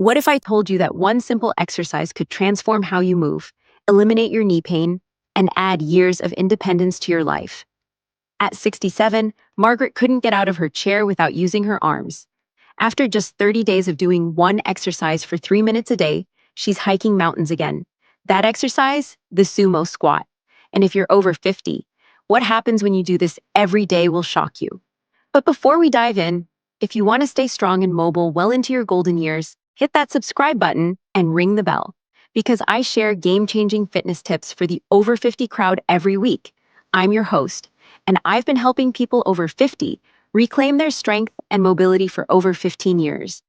What if I told you that one simple exercise could transform how you move, eliminate your knee pain, and add years of independence to your life? At 67, Margaret couldn't get out of her chair without using her arms. After just 30 days of doing one exercise for 3 minutes a day, she's hiking mountains again. That exercise? The Sumo Squat. And if you're over 50, what happens when you do this every day will shock you. But before we dive in, if you want to stay strong and mobile well into your golden years, hit that subscribe button and ring the bell, because I share game-changing fitness tips for the over 50 crowd every week. I'm your host, and I've been helping people over 50 reclaim their strength and mobility for over 15 years.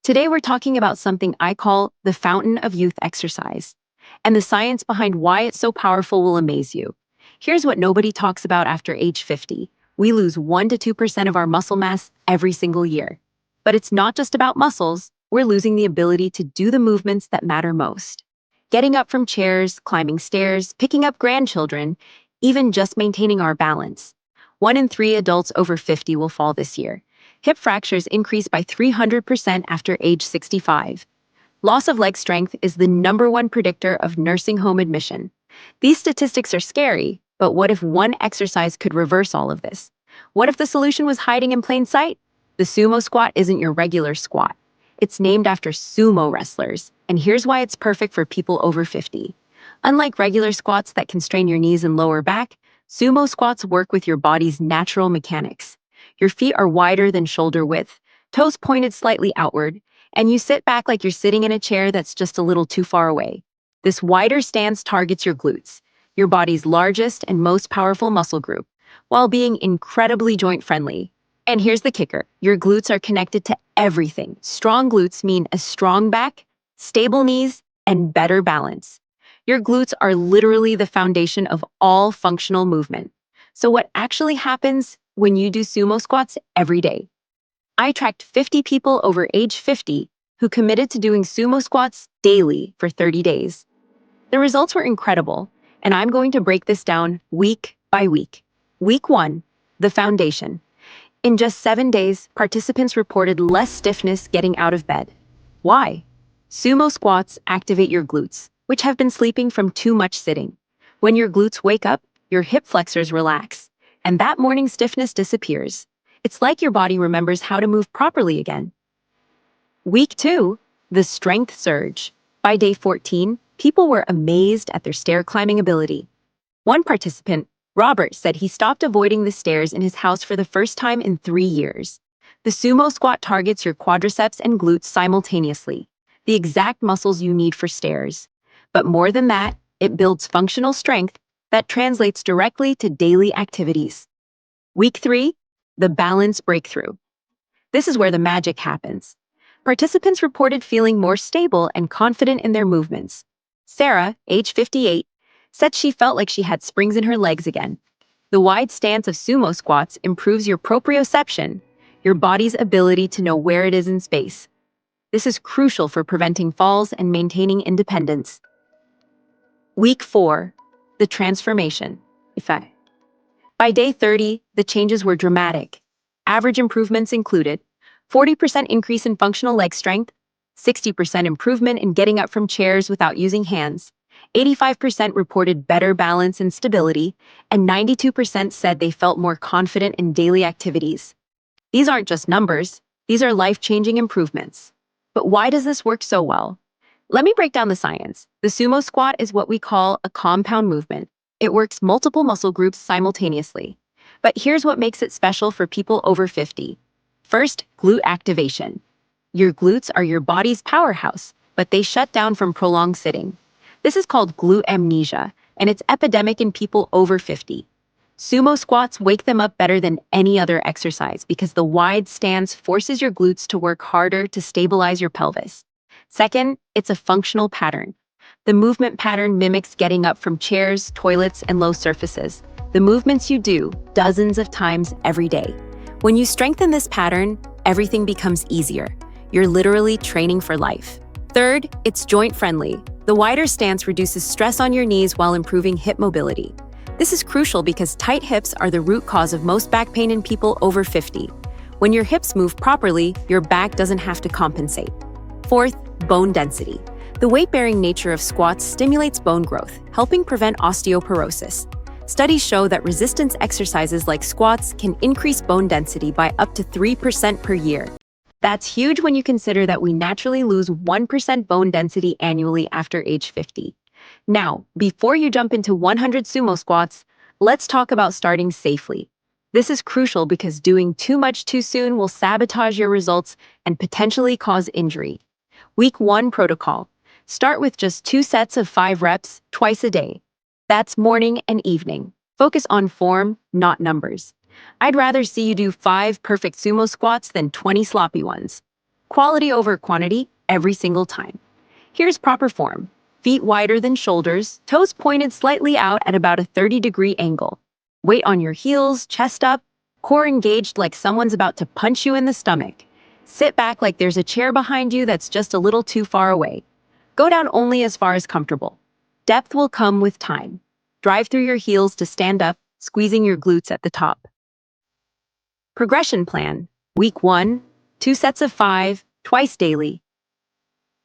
Today we're talking about something I call the fountain of youth exercise, and the science behind why it's so powerful will amaze you. Here's what nobody talks about after age 50. We lose 1 to 2% of our muscle mass every single year. But it's not just about muscles. We're losing the ability to do the movements that matter most. Getting up from chairs, climbing stairs, picking up grandchildren, even just maintaining our balance. 1 in 3 adults over 50 will fall this year. Hip fractures increase by 300% after age 65. Loss of leg strength is the #1 predictor of nursing home admission. These statistics are scary, but what if one exercise could reverse all of this? What if the solution was hiding in plain sight? The sumo squat isn't your regular squat. It's named after sumo wrestlers, and here's why it's perfect for people over 50. Unlike regular squats that can strain your knees and lower back, sumo squats work with your body's natural mechanics. Your feet are wider than shoulder width, toes pointed slightly outward, and you sit back like you're sitting in a chair that's just a little too far away. This wider stance targets your glutes, your body's largest and most powerful muscle group, while being incredibly joint-friendly. And here's the kicker. Your glutes are connected to everything. Strong glutes mean a strong back, stable knees, and better balance. Your glutes are literally the foundation of all functional movement. So what actually happens when you do sumo squats every day? I tracked 50 people over age 50 who committed to doing sumo squats daily for 30 days. The results were incredible, and I'm going to break this down week by week. Week 1, the foundation. In just 7 days, participants reported less stiffness getting out of bed. Why? Sumo squats activate your glutes, which have been sleeping from too much sitting. When your glutes wake up, your hip flexors relax, and that morning stiffness disappears. It's like your body remembers how to move properly again. Week 2, the strength surge. By day 14, people were amazed at their stair climbing ability. One participant, Robert, said he stopped avoiding the stairs in his house for the first time in 3 years. The sumo squat targets your quadriceps and glutes simultaneously, the exact muscles you need for stairs. But more than that, it builds functional strength that translates directly to daily activities. Week 3, the balance breakthrough. This is where the magic happens. Participants reported feeling more stable and confident in their movements. Sarah, age 58, said she felt like she had springs in her legs again. The wide stance of sumo squats improves your proprioception, your body's ability to know where it is in space. This is crucial for preventing falls and maintaining independence. Week 4, the transformation effect. By day 30, the changes were dramatic. Average improvements included 40% increase in functional leg strength, 60% improvement in getting up from chairs without using hands, 85% reported better balance and stability, and 92% said they felt more confident in daily activities. These aren't just numbers, these are life-changing improvements. But why does this work so well? Let me break down the science. The sumo squat is what we call a compound movement. It works multiple muscle groups simultaneously. But here's what makes it special for people over 50. First, glute activation. Your glutes are your body's powerhouse, but they shut down from prolonged sitting. This is called glute amnesia, and it's epidemic in people over 50. Sumo squats wake them up better than any other exercise because the wide stance forces your glutes to work harder to stabilize your pelvis. Second, it's a functional pattern. The movement pattern mimics getting up from chairs, toilets, and low surfaces. The movements you do dozens of times every day. When you strengthen this pattern, everything becomes easier. You're literally training for life. Third, it's joint-friendly. The wider stance reduces stress on your knees while improving hip mobility. This is crucial because tight hips are the root cause of most back pain in people over 50. When your hips move properly, your back doesn't have to compensate. Fourth, bone density. The weight-bearing nature of squats stimulates bone growth, helping prevent osteoporosis. Studies show that resistance exercises like squats can increase bone density by up to 3% per year. That's huge when you consider that we naturally lose 1% bone density annually after age 50. Now, before you jump into 100 sumo squats, let's talk about starting safely. This is crucial because doing too much too soon will sabotage your results and potentially cause injury. Week 1 protocol. Start with just 2 sets of 5 reps twice a day. That's morning and evening. Focus on form, not numbers. I'd rather see you do 5 perfect sumo squats than 20 sloppy ones. Quality over quantity every single time. Here's proper form. Feet wider than shoulders, toes pointed slightly out at about a 30-degree angle. Weight on your heels, chest up, core engaged like someone's about to punch you in the stomach. Sit back like there's a chair behind you that's just a little too far away. Go down only as far as comfortable. Depth will come with time. Drive through your heels to stand up, squeezing your glutes at the top. Progression plan. Week 1, 2 sets of 5, twice daily.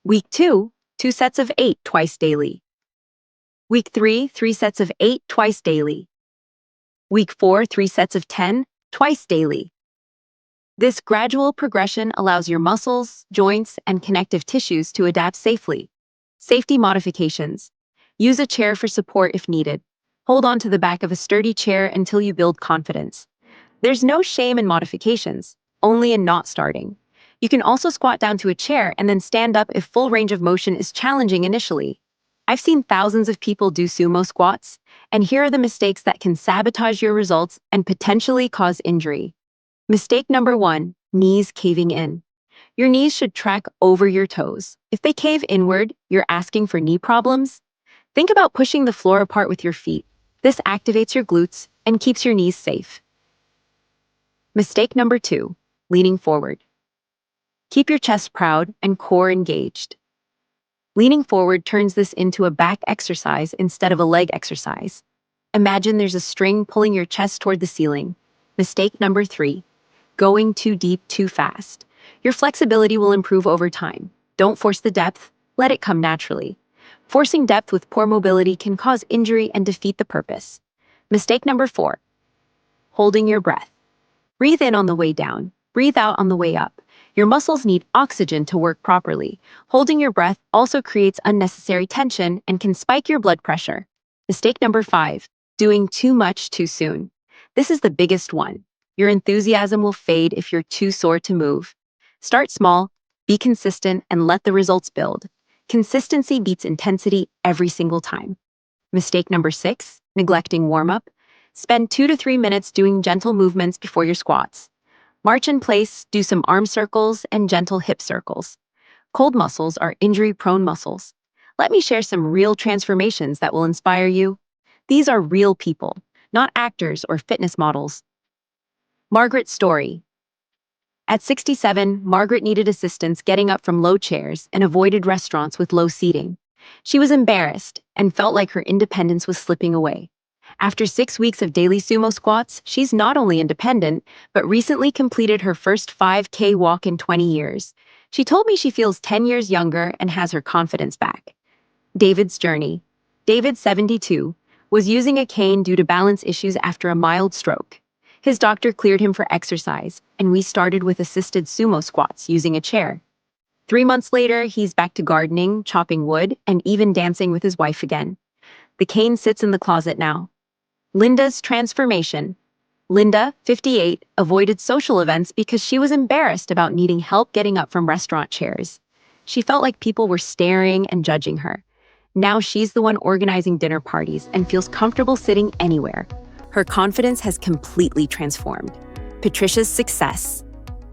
Week 2, 2 sets of 8, twice daily. Week 3, 3 sets of 8, twice daily. Week 4, 3 sets of 10, twice daily. This gradual progression allows your muscles, joints, and connective tissues to adapt safely. Safety modifications. Use a chair for support if needed. Hold on to the back of a sturdy chair until you build confidence. There's no shame in modifications, only in not starting. You can also squat down to a chair and then stand up if full range of motion is challenging initially. I've seen thousands of people do sumo squats, and here are the mistakes that can sabotage your results and potentially cause injury. Mistake number 1, knees caving in. Your knees should track over your toes. If they cave inward, you're asking for knee problems. Think about pushing the floor apart with your feet. This activates your glutes and keeps your knees safe. Mistake number 2, leaning forward. Keep your chest proud and core engaged. Leaning forward turns this into a back exercise instead of a leg exercise. Imagine there's a string pulling your chest toward the ceiling. Mistake number 3, going too deep too fast. Your flexibility will improve over time. Don't force the depth, let it come naturally. Forcing depth with poor mobility can cause injury and defeat the purpose. Mistake number 4, holding your breath. Breathe in on the way down, breathe out on the way up. Your muscles need oxygen to work properly. Holding your breath also creates unnecessary tension and can spike your blood pressure. Mistake number 5, doing too much too soon. This is the biggest one. Your enthusiasm will fade if you're too sore to move. Start small, be consistent, and let the results build. Consistency beats intensity every single time. Mistake number 6, neglecting warm-up. Spend 2 to 3 minutes doing gentle movements before your squats. March in place, do some arm circles and gentle hip circles. Cold muscles are injury-prone muscles. Let me share some real transformations that will inspire you. These are real people, not actors or fitness models. Margaret's story. At 67, Margaret needed assistance getting up from low chairs and avoided restaurants with low seating. She was embarrassed and felt like her independence was slipping away. After 6 weeks of daily sumo squats, she's not only independent, but recently completed her first 5K walk in 20 years. She told me she feels 10 years younger and has her confidence back. David's journey. David, 72, was using a cane due to balance issues after a mild stroke. His doctor cleared him for exercise, and we started with assisted sumo squats using a chair. 3 months later, he's back to gardening, chopping wood, and even dancing with his wife again. The cane sits in the closet now. Linda's transformation. Linda, 58, avoided social events because she was embarrassed about needing help getting up from restaurant chairs. She felt like people were staring and judging her. Now she's the one organizing dinner parties and feels comfortable sitting anywhere. Her confidence has completely transformed. Patricia's success.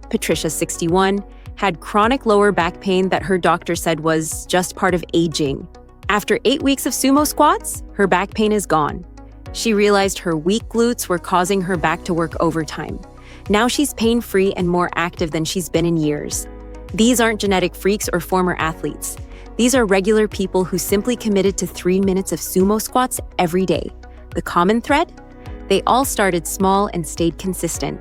Patricia, 61, had chronic lower back pain that her doctor said was just part of aging. After 8 weeks of sumo squats, her back pain is gone. She realized her weak glutes were causing her back to work overtime. Now she's pain-free and more active than she's been in years. These aren't genetic freaks or former athletes. These are regular people who simply committed to 3 minutes of sumo squats every day. The common thread? They all started small and stayed consistent.